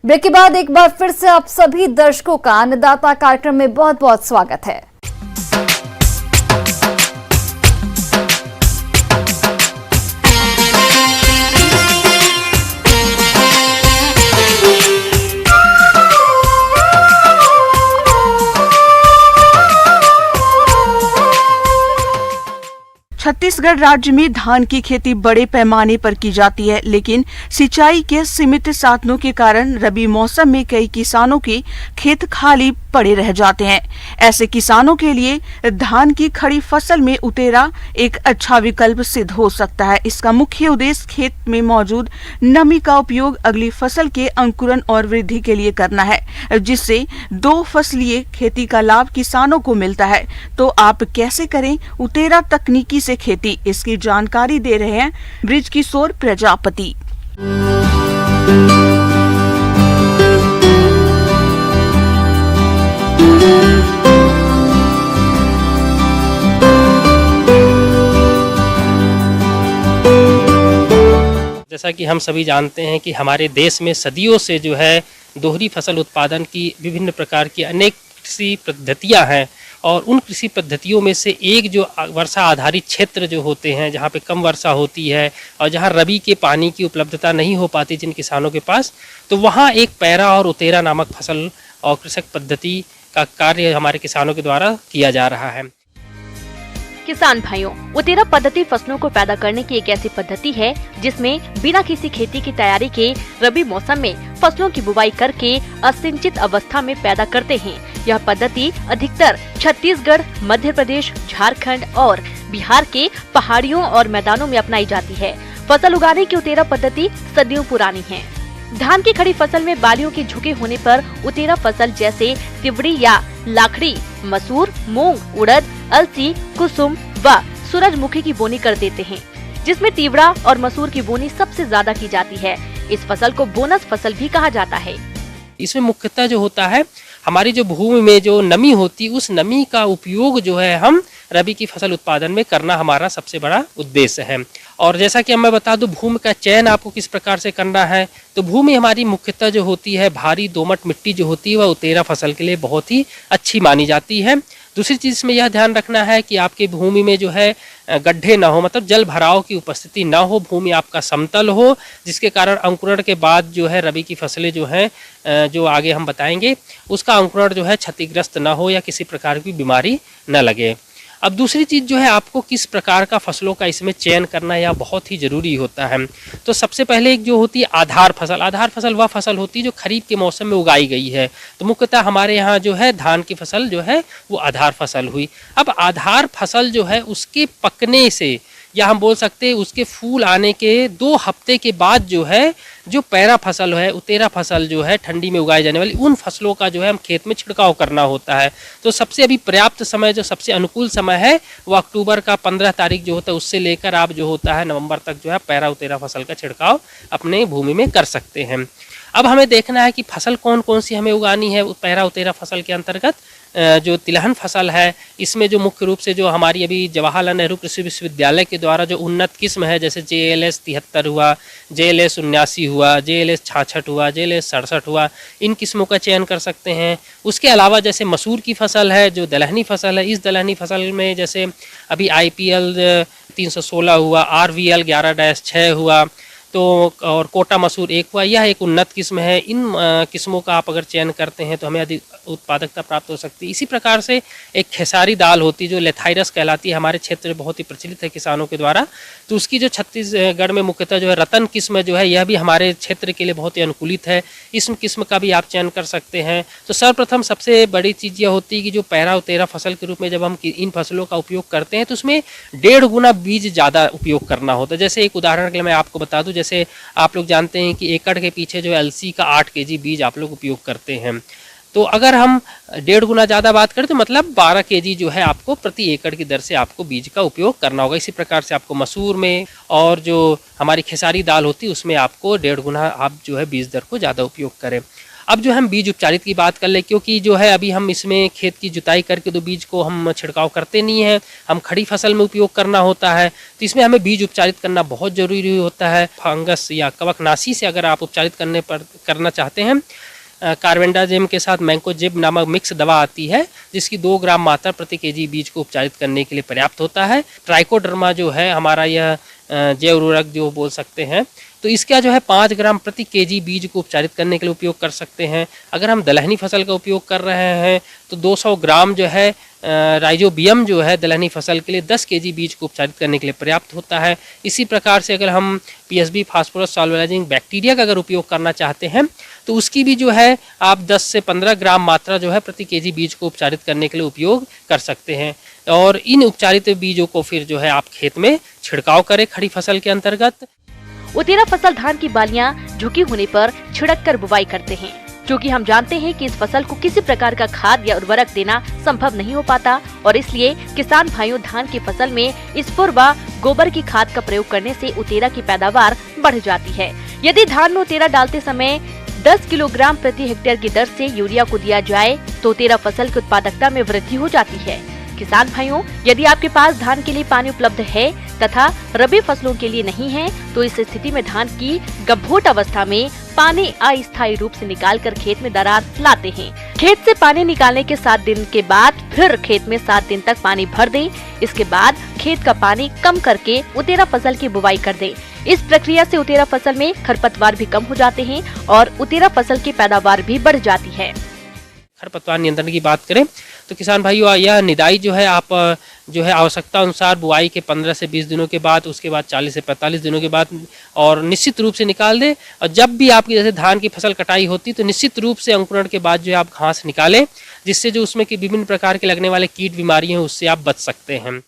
Break के बाद एक बार फिर से आप सभी दर्शकों का अन्नदाता कार्यक्रम में बहुत बहुत स्वागत है। छत्तीसगढ़ राज्य में धान की खेती बड़े पैमाने पर की जाती है, लेकिन सिंचाई के सीमित साधनों के कारण रबी मौसम में कई किसानों के खेत खाली पड़े रह जाते हैं। ऐसे किसानों के लिए धान की खड़ी फसल में उतेरा एक अच्छा विकल्प सिद्ध हो सकता है। इसका मुख्य उद्देश्य खेत में मौजूद नमी का उपयोग अगली फसल के अंकुरण और वृद्धि के लिए करना है, जिससे 2 फसलीय खेती का लाभ किसानों को मिलता है। तो आप कैसे करें उतेरा तकनीकी से खेती, इसकी जानकारी दे रहे हैं बृजकिशोर प्रजापति। जैसा कि हम सभी जानते हैं कि हमारे देश में सदियों से जो है दोहरी फसल उत्पादन की विभिन्न प्रकार की अनेक कृषि पद्धतियां हैं, और उन कृषि पद्धतियों में से एक जो वर्षा आधारित क्षेत्र जो होते हैं, जहाँ पे कम वर्षा होती है और जहाँ रबी के पानी की उपलब्धता नहीं हो पाती जिन किसानों के पास, तो वहाँ एक पैरा और उतेरा नामक फसल और कृषक पद्धति का कार्य हमारे किसानों के द्वारा किया जा रहा है। किसान भाइयों, उतेरा पद्धति फसलों को पैदा करने की एक ऐसी पद्धति है जिसमें बिना किसी खेती की तैयारी के रबी मौसम में फसलों की बुवाई करके असिंचित अवस्था में पैदा करते हैं। यह पद्धति अधिकतर छत्तीसगढ़, मध्य प्रदेश, झारखंड और बिहार के पहाड़ियों और मैदानों में अपनाई जाती है। फसल उगाने की उतेरा पद्धति सदियों पुरानी है। धान की खड़ी फसल में बालियों के झुके होने पर उतेरा फसल जैसे तिवड़ी या लाखड़ी, मसूर, मूंग, उड़द, अलसी, कुसुम व सूरजमुखी की बोनी कर देते हैं, जिसमें तिवड़ा और मसूर की बोनी सबसे ज्यादा की जाती है। इस फसल को बोनस फसल भी कहा जाता है। इसमें मुख्यतः जो होता है, हमारी जो भूमि में जो नमी होती, उस नमी का उपयोग जो है हम रबी की फसल उत्पादन में करना हमारा सबसे बड़ा उद्देश्य है। और जैसा कि मैं बता दूं, भूमि का चयन आपको किस प्रकार से करना है, तो भूमि हमारी मुख्यतः जो होती है भारी दोमट मिट्टी जो होती है वह उतेरा फसल के लिए बहुत ही अच्छी मानी जाती है। दूसरी चीज़ में यह ध्यान रखना है कि आपकी भूमि में जो है गड्ढे ना हो, मतलब जल भराव की उपस्थिति ना हो, भूमि आपका समतल हो, जिसके कारण अंकुरण के बाद जो है रबी की फसलें जो हैं, जो आगे हम बताएंगे, उसका अंकुरण जो है क्षतिग्रस्त ना हो या किसी प्रकार की बीमारी न लगे। अब दूसरी चीज़ जो है, आपको किस प्रकार का फसलों का इसमें चयन करना यह बहुत ही ज़रूरी होता है। तो सबसे पहले एक जो होती है आधार फसल। आधार फसल वह फसल होती है जो खरीफ के मौसम में उगाई गई है। तो मुख्यतः हमारे यहाँ जो है धान की फसल जो है वो आधार फसल हुई। अब आधार फसल जो है उसके पकने से, या हम बोल सकते हैं उसके फूल आने के 2 हफ्ते के बाद जो है जो पैरा फसल है, उतेरा फसल जो है ठंडी में उगाई जाने वाली, उन फसलों का जो है हम खेत में छिड़काव करना होता है। तो सबसे अभी पर्याप्त समय, जो सबसे अनुकूल समय है, वो अक्टूबर का 15 तारीख जो होता है उससे लेकर आप जो होता है नवंबर तक जो है पैरा उतेरा फसल का छिड़काव अपने भूमि में कर सकते हैं। अब हमें देखना है कि फसल कौन कौन सी हमें उगानी है। पैरा उतेरा फसल के अंतर्गत जो तिलहन फसल है, इसमें जो मुख्य रूप से जो हमारी अभी जवाहरलाल नेहरू कृषि विश्वविद्यालय के द्वारा जो उन्नत किस्म है, जैसे JLS 73 हुआ, JLS 79 हुआ, JLS 66 हुआ, JLS 67 हुआ, इन किस्मों का चयन कर सकते हैं। उसके अलावा जैसे मसूर की फसल है, जो दलहनी फसल है, इस दलहनी फसल में जैसे अभी IPL 316 हुआ, RVL 11-6 हुआ, तो और कोटा मसूर 1 हुआ, यह एक उन्नत किस्म है। इन किस्मों का आप अगर चयन करते हैं तो हमें अधिक उत्पादकता प्राप्त हो सकती है। इसी प्रकार से एक खेसारी दाल होती है जो लेथाइरस कहलाती है, हमारे क्षेत्र में बहुत ही प्रचलित है किसानों के द्वारा। तो उसकी जो छत्तीसगढ़ में मुख्यतः जो है रतन किस्म जो है, यह भी हमारे क्षेत्र के लिए बहुत ही अनुकूलित है। इस किस्म का भी आप चयन कर सकते हैं। तो सर्वप्रथम सबसे बड़ी चीज़ यह होती है कि जो पैरा उतेरा फसल के रूप में जब हम इन फसलों का उपयोग करते हैं तो उसमें 1.5 गुना बीज ज़्यादा उपयोग करना होता है। जैसे एक उदाहरण के लिए मैं आपको बता दूं, जैसे आप लोग जानते हैं कि एकड़ के पीछे जो है अलसी का 8 kg बीज आप लोग उपयोग करते हैं। तो अगर हम 1.5 गुना ज़्यादा बात करें तो मतलब 12 kg जो है आपको प्रति एकड़ की दर से आपको बीज का उपयोग करना होगा। इसी प्रकार से आपको मसूर में और जो हमारी खेसारी दाल होती है उसमें आपको 1.5 गुना आप जो है बीज दर को ज़्यादा उपयोग करें। अब जो हम बीज उपचारित की बात कर ले, क्योंकि जो है अभी हम इसमें खेत की जुताई करके तो बीज को हम छिड़काव करते नहीं हैं, हम खड़ी फसल में उपयोग करना होता है, तो इसमें हमें बीज उपचारित करना बहुत जरूरी होता है। फंगस या कवकनाशी से अगर आप उपचारित करना चाहते हैं, कार्बेंडाजिम के साथ मैंकोजिब नामक मिक्स दवा आती है, जिसकी 2 ग्राम मात्रा प्रति केजी बीज को उपचारित करने के लिए पर्याप्त होता है। ट्राइकोडर्मा जो है हमारा यह जैव उर्वरक जो बोल सकते हैं, तो इसका जो है 5 ग्राम प्रति केजी बीज को उपचारित करने के लिए उपयोग कर सकते हैं। अगर हम दलहनी फसल का उपयोग कर रहे हैं तो 200 ग्राम जो है राइजोबियम जो है दलहनी फसल के लिए 10 केजी बीज को उपचारित करने के लिए पर्याप्त होता है। इसी प्रकार से अगर हम पीएसबी फास्फोरस सॉल्युलाइजिंग बैक्टीरिया का अगर उपयोग करना चाहते हैं तो उसकी भी जो है आप 10 से 15 ग्राम मात्रा जो है प्रति केजी बीज को उपचारित करने के लिए उपयोग कर सकते हैं। और इन उपचारित बीजों को फिर जो है आप खेत में छिड़काव करें खड़ी फसल के अंतर्गत। उतेरा फसल धान की बालियां झुकी होने पर छिड़क कर बुवाई करते हैं, क्योंकि हम जानते हैं कि इस फसल को किसी प्रकार का खाद या उर्वरक देना संभव नहीं हो पाता और इसलिए किसान भाइयों धान की फसल में स्फुर व गोबर की खाद का प्रयोग करने से उतेरा की पैदावार बढ़ जाती है। यदि धान में उतेरा डालते समय 10 किलोग्राम प्रति हेक्टेयर की दर से यूरिया को दिया जाए तो उतेरा फसल की उत्पादकता में वृद्धि हो जाती है। किसान भाइयों, यदि आपके पास धान के लिए पानी उपलब्ध है तथा रबी फसलों के लिए नहीं है तो इस स्थिति में धान की गभोट अवस्था में पानी अस्थायी रूप से निकालकर खेत में दरार लाते हैं। खेत से पानी निकालने के 7 दिन के बाद फिर खेत में 7 दिन तक पानी भर दें। इसके बाद खेत का पानी कम करके उतेरा फसल की बुवाई कर दें। इस प्रक्रिया से उतेरा फसल में खरपतवार भी कम हो जाते हैं और उतेरा फसल की पैदावार भी बढ़ जाती है। खरपतवार नियंत्रण की बात करें तो किसान भाइयों, यह निदाई जो है आप जो है आवश्यकता अनुसार बुआई के 15 से 20 दिनों के बाद, उसके बाद 40 से 45 दिनों के बाद और निश्चित रूप से निकाल दें। और जब भी आपकी जैसे धान की फसल कटाई होती तो निश्चित रूप से अंकुरण के बाद जो है आप घास निकालें, जिससे जो उसमें की विभिन्न प्रकार के लगने वाले कीट बीमारियां हैं उससे आप बच सकते हैं।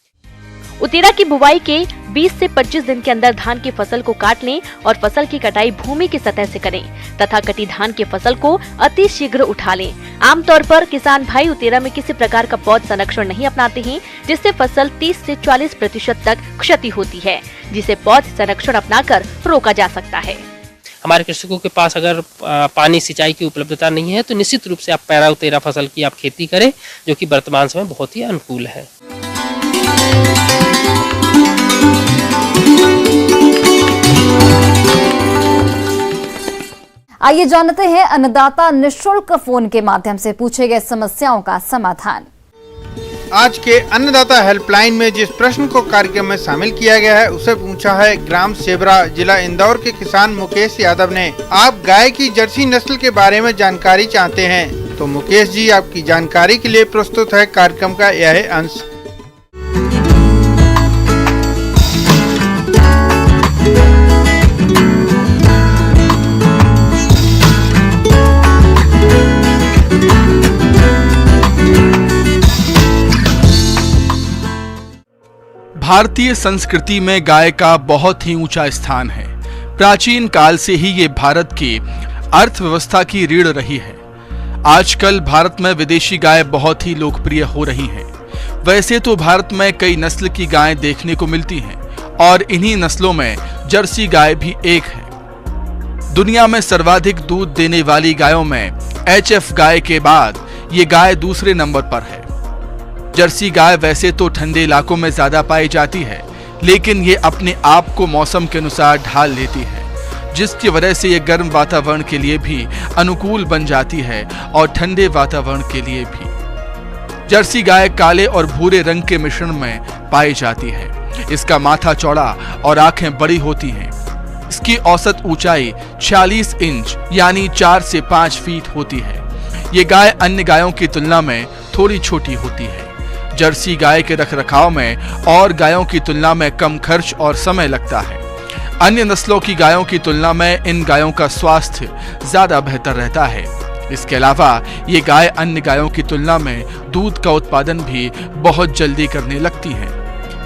उतेरा की बुवाई के 20 से 25 दिन के अंदर धान की फसल को काट लें और फसल की कटाई भूमि की सतह से करें तथा कटी धान की फसल को अति शीघ्र उठा लें। आमतौर पर किसान भाई उतेरा में किसी प्रकार का पौध संरक्षण नहीं अपनाते हैं, जिससे फसल 30 से 40% तक क्षति होती है, जिसे पौध संरक्षण अपनाकर रोका जा सकता है। हमारे कृषकों के पास अगर पानी सिंचाई की उपलब्धता नहीं है तो निश्चित रूप से आप पैरा उतेरा फसल की आप खेती करें, जो कि वर्तमान समय बहुत ही अनुकूल है। आइए जानते हैं अन्नदाता निःशुल्क फोन के माध्यम से पूछे गए समस्याओं का समाधान। आज के अन्नदाता हेल्पलाइन में जिस प्रश्न को कार्यक्रम में शामिल किया गया है उसे पूछा है ग्राम सेबरा, जिला इंदौर के किसान मुकेश यादव ने। आप गाय की जर्सी नस्ल के बारे में जानकारी चाहते हैं तो मुकेश जी आपकी जानकारी के लिए प्रस्तुत है कार्यक्रम का यह अंश। भारतीय संस्कृति में गाय का बहुत ही ऊंचा स्थान है। प्राचीन काल से ही ये भारत की अर्थव्यवस्था की रीढ़ रही है। आजकल भारत में विदेशी गाय बहुत ही लोकप्रिय हो रही हैं। वैसे तो भारत में कई नस्ल की गायें देखने को मिलती हैं और इन्हीं नस्लों में जर्सी गाय भी एक है। दुनिया में सर्वाधिक दूध देने वाली गायों में HF गाय के बाद ये गाय दूसरे नंबर पर है। जर्सी गाय वैसे तो ठंडे इलाकों में ज्यादा पाई जाती है, लेकिन ये अपने आप को मौसम के अनुसार ढाल लेती है, जिसकी वजह से ये गर्म वातावरण के लिए भी अनुकूल बन जाती है और ठंडे वातावरण के लिए भी। जर्सी गाय काले और भूरे रंग के मिश्रण में पाई जाती है। इसका माथा चौड़ा और आंखें बड़ी होती हैं। इसकी औसत ऊंचाई 46 इंच यानी 4 से 5 फीट होती है। ये गाय अन्य गायों की तुलना में थोड़ी छोटी होती है। जर्सी गाय के रखरखाव में और गायों की तुलना में कम खर्च और समय लगता है। अन्य नस्लों की गायों की तुलना में इन गायों का स्वास्थ्य ज्यादा बेहतर रहता है। इसके अलावा ये गाय अन्य गायों की तुलना में दूध का उत्पादन भी बहुत जल्दी करने लगती हैं।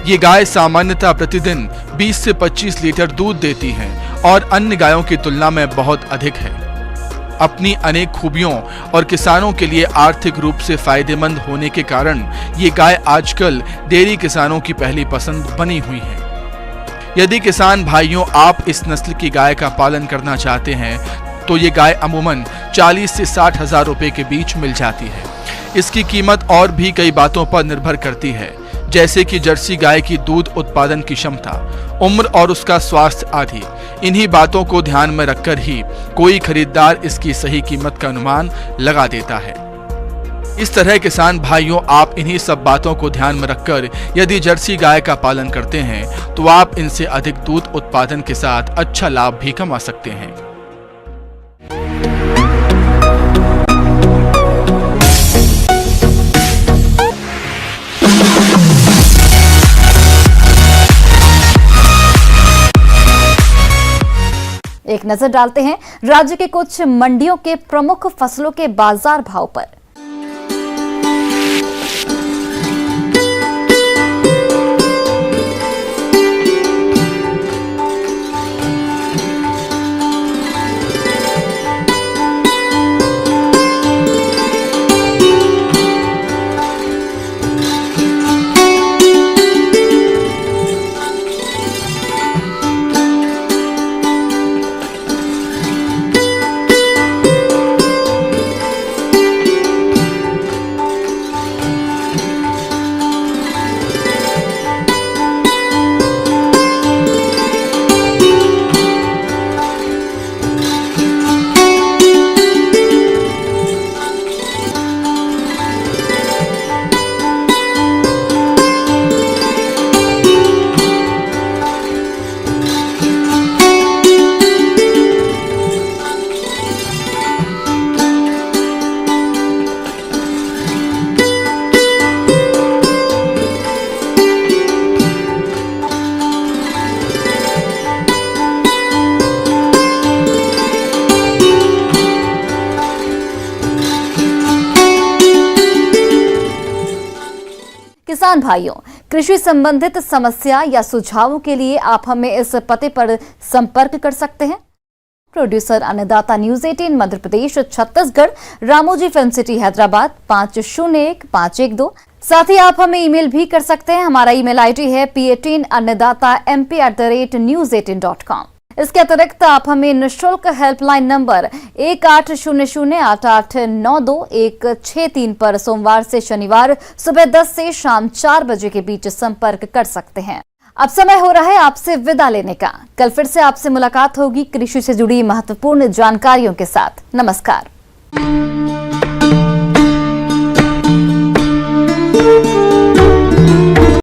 ये गाय सामान्यतः प्रतिदिन 20 से 25 लीटर दूध देती हैं और अन्य गायों की तुलना में बहुत अधिक है। अपनी अनेक खूबियों और किसानों के लिए आर्थिक रूप से फायदेमंद होने के कारण ये गाय आजकल डेयरी किसानों की पहली पसंद बनी हुई है। यदि किसान भाइयों आप इस नस्ल की गाय का पालन करना चाहते हैं तो ये गाय अमूमन 40 से 60 हजार रुपए के बीच मिल जाती है। इसकी कीमत और भी कई बातों पर निर्भर करती है, जैसे कि जर्सी गाय की दूध उत्पादन की क्षमता, उम्र और उसका स्वास्थ्य आदि। इन्हीं बातों को ध्यान में रखकर ही कोई खरीदार इसकी सही कीमत का अनुमान लगा देता है। इस तरह किसान भाइयों, आप इन्हीं सब बातों को ध्यान में रखकर यदि जर्सी गाय का पालन करते हैं तो आप इनसे अधिक दूध उत्पादन के साथ अच्छा लाभ भी कमा सकते हैं। एक नजर डालते हैं राज्य के कुछ मंडियों के प्रमुख फसलों के बाजार भाव पर। किसान भाइयों, कृषि संबंधित समस्या या सुझावों के लिए आप हमें इस पते पर संपर्क कर सकते हैं। प्रोड्यूसर अन्नदाता news 18 Madhya Pradesh Chhattisgarh, Ramoji film city Hyderabad 501512। साथ ही आप हमें ईमेल भी कर सकते हैं। हमारा ईमेल आईडी है p18annadatamp@news18.com। इसके अतिरिक्त आप हमें निःशुल्क हेल्पलाइन नंबर 1800-8892-163 पर सोमवार से शनिवार सुबह 10 से शाम 4 बजे के बीच संपर्क कर सकते हैं। अब समय हो रहा है आपसे विदा लेने का। कल फिर से आपसे मुलाकात होगी कृषि से जुड़ी महत्वपूर्ण जानकारियों के साथ। नमस्कार।